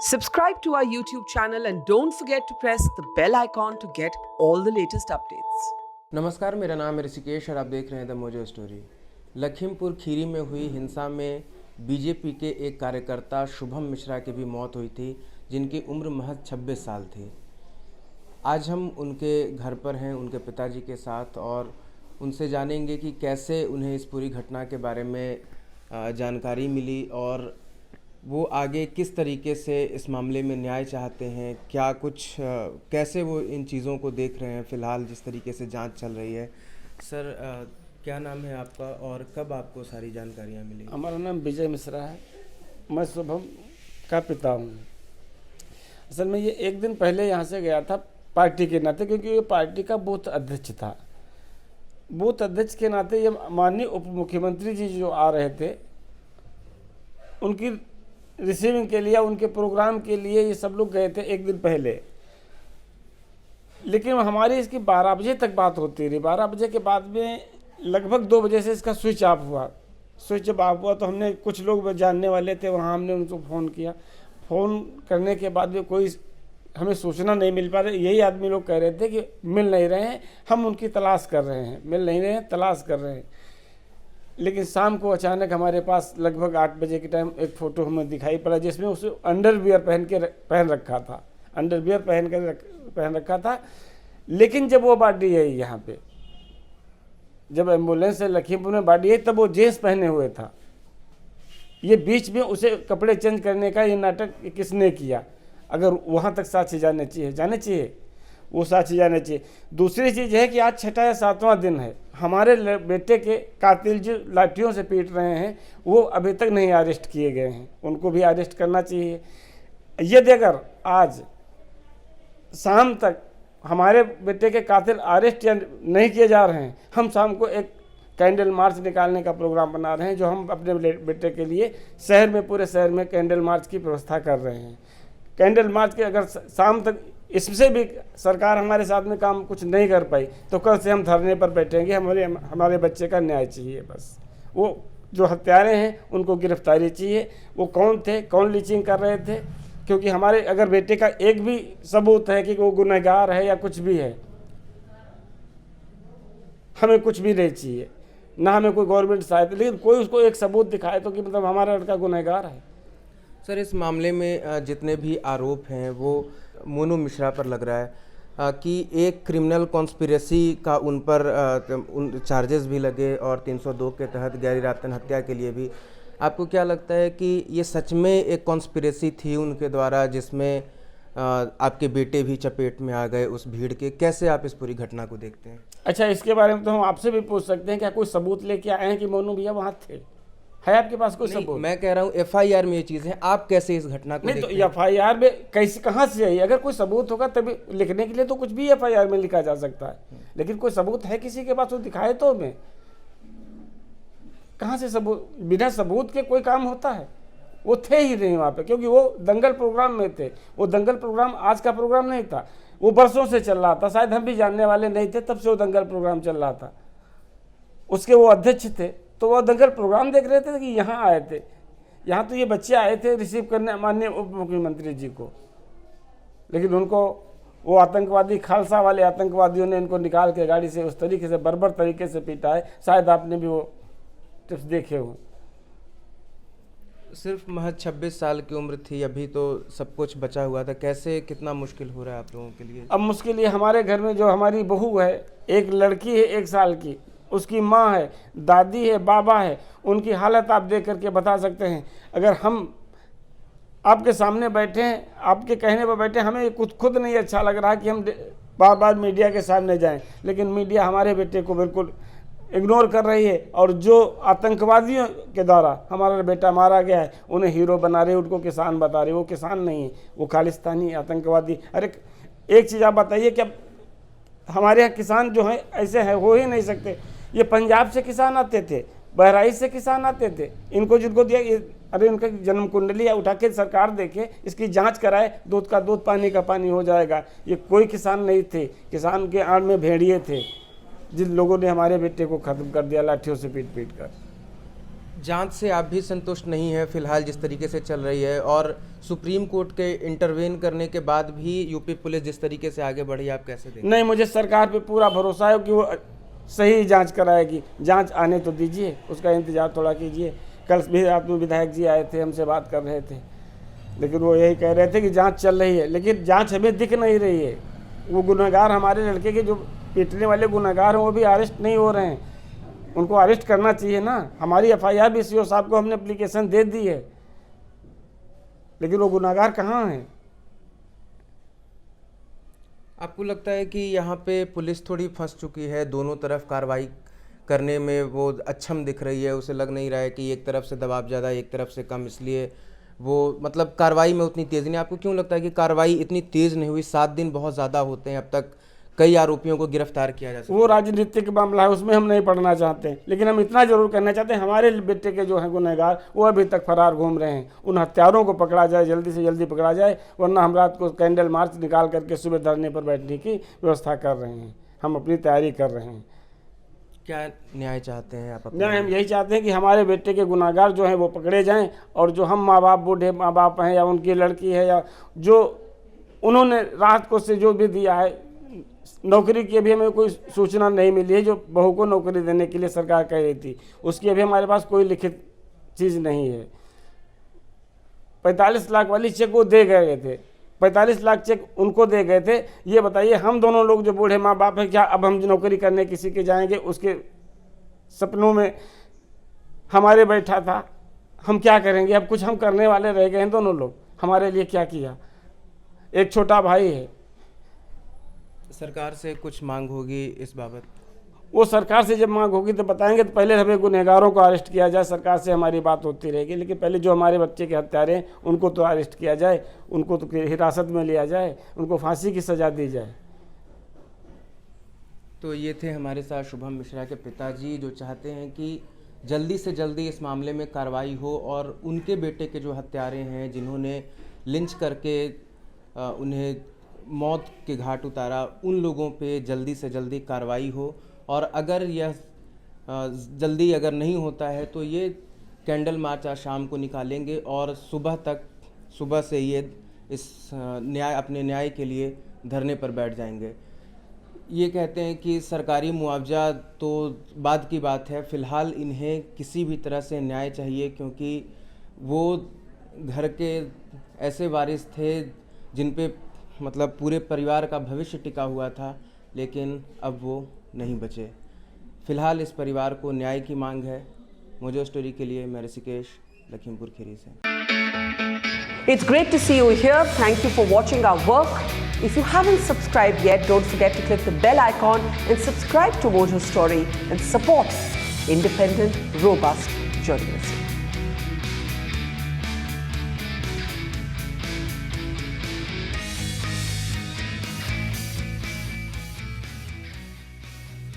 Subscribe to our YouTube channel and don't forget to press the bell icon to get all the latest updates. नमस्कार, मेरा नाम है ऋषिकेश और आप देख रहे हैं the mojo story. Lakhimpur Kheri में हुई हिंसा में बीजेपी के एक कार्यकर्ता शुभम मिश्रा की भी मौत हुई थी, जिनकी उम्र महज 26 साल थी। आज हम उनके घर पर हैं उनके पिताजी के साथ और उनसे जानेंगे कि कैसे उन्हें इस पूरी घटना के बारे में जानकारी मिली और वो आगे किस तरीके से इस मामले में न्याय चाहते हैं, क्या कुछ कैसे वो इन चीज़ों को देख रहे हैं फ़िलहाल जिस तरीके से जांच चल रही है। सर, क्या नाम है आपका और कब आपको सारी जानकारियाँ मिली? हमारा नाम विजय मिश्रा है। मैं शुभम का पिता हूँ। असल में ये एक दिन पहले यहाँ से गया था पार्टी के नाते, क्योंकि ये पार्टी का बूथ अध्यक्ष था। बूथ अध्यक्ष के नाते ये माननीय उप मुख्यमंत्री जी जो आ रहे थे, उनकी रिसीविंग के लिए, उनके प्रोग्राम के लिए ये सब लोग गए थे एक दिन पहले। लेकिन हमारी इसकी 12 बजे तक बात होती रही। 12 बजे के बाद में लगभग 2 बजे से इसका स्विच ऑफ हुआ। स्विच ऑफ हुआ तो हमने, कुछ लोग जानने वाले थे वहाँ, हमने उनको फ़ोन किया। फ़ोन करने के बाद भी कोई हमें सूचना नहीं मिल पा रही। यही आदमी लोग कह रहे थे कि मिल नहीं रहे हैं, हम उनकी तलाश कर रहे हैं, मिल नहीं रहे हैं, तलाश कर रहे हैं। लेकिन शाम को अचानक हमारे पास लगभग 8 बजे के टाइम एक फ़ोटो हमें दिखाई पड़ा, जिसमें उसे अंडरवियर पहन रखा था, अंडरवियर पहन रखा था। लेकिन जब वो बॉडी आई यहाँ पे, जब एम्बुलेंस से लखीमपुर में बॉडी आई, तब वो जींस पहने हुए था। ये बीच में उसे कपड़े चेंज करने का ये नाटक किसने किया? अगर वहाँ तक साक्षी जाने चाहिए, वो साक्षी जाने चाहिए। दूसरी चीज़ है कि आज 6वां या 7वां दिन है, हमारे बेटे के कातिल जो लाठियों से पीट रहे हैं वो अभी तक नहीं अरेस्ट किए गए हैं, उनको भी अरेस्ट करना चाहिए। यदि अगर आज शाम तक हमारे बेटे के कातिल अरेस्ट या नहीं किए जा रहे हैं, हम शाम को एक कैंडल मार्च निकालने का प्रोग्राम बना रहे हैं, जो हम अपने बेटे के लिए शहर में, पूरे शहर में कैंडल मार्च की व्यवस्था कर रहे हैं। कैंडल मार्च के अगर शाम तक इससे भी सरकार हमारे साथ में काम कुछ नहीं कर पाई तो कल से हम धरने पर बैठेंगे। हमारे बच्चे का न्याय चाहिए बस। वो जो हत्यारे हैं उनको गिरफ्तारी चाहिए। वो कौन थे, कौन लीचिंग कर रहे थे? क्योंकि हमारे अगर बेटे का एक भी सबूत है कि वो गुनहगार है या कुछ भी है, हमें कुछ भी नहीं चाहिए, ना हमें कोई गवर्नमेंट सहायता, लेकिन कोई उसको एक सबूत दिखाए तो कि मतलब हमारा लड़का गुनहगार है। सर, इस मामले में जितने भी आरोप हैं वो मोनू मिश्रा पर लग रहा है कि एक क्रिमिनल कॉन्स्पिरेसी का उन पर उन चार्जेस भी लगे और 302 के तहत गैर इरादतन हत्या के लिए भी। आपको क्या लगता है कि ये सच में एक कॉन्स्पिरेसी थी उनके द्वारा, जिसमें आपके बेटे भी चपेट में आ गए उस भीड़ के? कैसे आप इस पूरी घटना को देखते हैं? अच्छा, इसके बारे में तो हम आपसे भी पूछ सकते हैं, क्या कोई सबूत लेके आए हैं कि मोनू भैया वहाँ थे? है आपके पास कोई सबूत? मैं कह रहा हूँ FIR में ये चीज़ है, आप कैसे इस घटना को नहीं तो FIR में कैसे, कहाँ से आई? अगर कोई सबूत होगा तभी लिखने के लिए तो कुछ भी FIR में लिखा जा सकता है, लेकिन कोई सबूत है किसी के पास, वो दिखाए तो हमें। कहाँ से सबूत? बिना सबूत के कोई काम होता है? वो थे ही नहीं वहाँ पे, क्योंकि वो दंगल प्रोग्राम में थे। वो दंगल प्रोग्राम आज का प्रोग्राम नहीं था, वो बरसों से चल रहा था। शायद हम भी जानने वाले नहीं थे, तब से वो दंगल प्रोग्राम चल रहा था। उसके वो अध्यक्ष थे, तो वो दंगल प्रोग्राम देख रहे थे कि यहाँ आए थे। यहाँ तो ये बच्चे आए थे रिसीव करने माननीय उप मुख्यमंत्री जी को, लेकिन उनको वो आतंकवादी, खालसा वाले आतंकवादियों ने इनको निकाल के गाड़ी से उस तरीके से बर्बर तरीके से पीटा है। शायद आपने भी वो टिप्स देखे हो। सिर्फ महज 26 साल की उम्र थी, अभी तो सब कुछ बचा हुआ था। कैसे, कितना मुश्किल हो रहा है आप लोगों के लिए? अब मुश्किल ये, हमारे घर में जो हमारी बहू है, एक लड़की है 1 साल की, उसकी माँ है, दादी है, बाबा है, उनकी हालत आप देख करके बता सकते हैं। अगर हम आपके सामने बैठे हैं, आपके कहने पर बैठे, हमें खुद नहीं अच्छा लग रहा कि हम बार बार मीडिया के सामने जाएं, लेकिन मीडिया हमारे बेटे को बिल्कुल इग्नोर कर रही है। और जो आतंकवादियों के द्वारा हमारा बेटा मारा गया है, उन्हें हीरो बना रहे, उनको किसान बता रहे। वो किसान नहीं है, वो खालिस्तानी आतंकवादी। अरे एक चीज़ आप बताइए, क्या हमारे यहाँ किसान जो हैं ऐसे हैं? हो ही नहीं सकते। ये पंजाब से किसान आते थे, बहराइच से किसान आते थे, इनको जिनको दिया, अरे इनका जन्म कुंडली उठा के सरकार देखे, इसकी जांच कराए, दूध का दूध, पानी का पानी हो जाएगा। ये कोई किसान नहीं थे, किसान के आड़ में भेड़िए थे, जिन लोगों ने हमारे बेटे को खत्म कर दिया लाठियों से पीट कर। जांच से आप भी संतुष्ट नहीं है फिलहाल जिस तरीके से चल रही है, और सुप्रीम कोर्ट के इंटरवेन करने के बाद भी यूपी पुलिस जिस तरीके से आगे बढ़ी, आप कैसे देखें? नहीं, मुझे सरकार पे पूरा भरोसा है कि वो सही जांच कराएगी। जांच आने तो दीजिए, उसका इंतजार थोड़ा कीजिए। कल भी रात में विधायक जी आए थे, हमसे बात कर रहे थे, लेकिन वो यही कह रहे थे कि जांच चल रही है, लेकिन जांच हमें दिख नहीं रही है। वो गुनहगार, हमारे लड़के के जो पीटने वाले गुनहगार हैं, वो भी अरेस्ट नहीं हो रहे हैं। उनको अरेस्ट करना चाहिए ना। हमारी FIR भी CO साहब को हमने एप्लीकेशन दे दी है, लेकिन वो गुनहगार कहाँ हैं? आपको लगता है कि यहाँ पे पुलिस थोड़ी फंस चुकी है, दोनों तरफ कार्रवाई करने में वो अक्षम दिख रही है, उसे लग नहीं रहा है कि एक तरफ से दबाव ज़्यादा एक तरफ से कम, इसलिए वो मतलब कार्रवाई में उतनी तेज़ी नहीं। आपको क्यों लगता है कि कार्रवाई इतनी तेज़ नहीं हुई? 7 दिन बहुत ज़्यादा होते हैं, अब तक कई आरोपियों को गिरफ्तार किया जा सकता है। वो राजनीतिक मामला है, उसमें हम नहीं पढ़ना चाहते हैं, लेकिन हम इतना जरूर कहना चाहते हैं, हमारे बेटे के जो हैं गुनहगार, वो अभी तक फरार घूम रहे हैं। उन हत्यारों को पकड़ा जाए, जल्दी से जल्दी पकड़ा जाए, वरना हम रात को कैंडल मार्च निकाल करके सुबह धरने पर बैठने की व्यवस्था कर रहे हैं। हम अपनी तैयारी कर रहे हैं। क्या न्याय चाहते हैं आप? नहीं, हम यही चाहते हैं कि हमारे बेटे के गुनहगार जो हैं वो पकड़े जाएं, और जो हम माँ बाप, बूढ़े माँ बाप हैं, या उनकी लड़की है, या जो उन्होंने रात को से जो भी दिया है, नौकरी की अभी हमें कोई सूचना नहीं मिली है। जो बहू को नौकरी देने के लिए सरकार कह रही थी, उसकी अभी हमारे पास कोई लिखित चीज़ नहीं है। 45 लाख वाली चेक वो दे गए थे, 45 लाख चेक उनको दे गए थे। ये बताइए, हम दोनों लोग जो बूढ़े माँ बाप हैं, क्या अब हम नौकरी करने किसी के जाएंगे? उसके सपनों में हमारे बैठा था, हम क्या करेंगे? अब कुछ हम करने वाले रह गए हैं दोनों लोग। हमारे लिए क्या किया? एक छोटा भाई है। सरकार से कुछ मांग होगी इस बाबत? वो सरकार से जब मांग होगी तो बताएंगे। तो पहले हमें गुनहगारों को अरेस्ट किया जाए, सरकार से हमारी बात होती रहेगी, लेकिन पहले जो हमारे बच्चे के हत्यारे हैं उनको तो अरेस्ट किया जाए, उनको तो हिरासत में लिया जाए, उनको फांसी की सज़ा दी जाए। तो ये थे हमारे साथ शुभम मिश्रा के पिताजी, जो चाहते हैं कि जल्दी से जल्दी इस मामले में कार्रवाई हो, और उनके बेटे के जो हत्यारे हैं, जिन्होंने लिंच करके उन्हें मौत के घाट उतारा, उन लोगों पे जल्दी से जल्दी कार्रवाई हो। और अगर यह जल्दी अगर नहीं होता है तो ये कैंडल मार्च आज शाम को निकालेंगे, और सुबह से ये इस अपने न्याय के लिए धरने पर बैठ जाएंगे। ये कहते हैं कि सरकारी मुआवजा तो बाद की बात है, फ़िलहाल इन्हें किसी भी तरह से न्याय चाहिए, क्योंकि वो घर के ऐसे वारिस थे जिन पे मतलब पूरे परिवार का भविष्य टिका हुआ था, लेकिन अब वो नहीं बचे। फ़िलहाल इस परिवार को न्याय की मांग है। मोजो स्टोरी के लिए मैं ऋषिकेश, लखीमपुर खीरी से। It's great to see you here. Thank you for watching our work. If you haven't subscribed yet, don't forget to click the bell icon and subscribe to Mojo Story and support independent, robust journalism.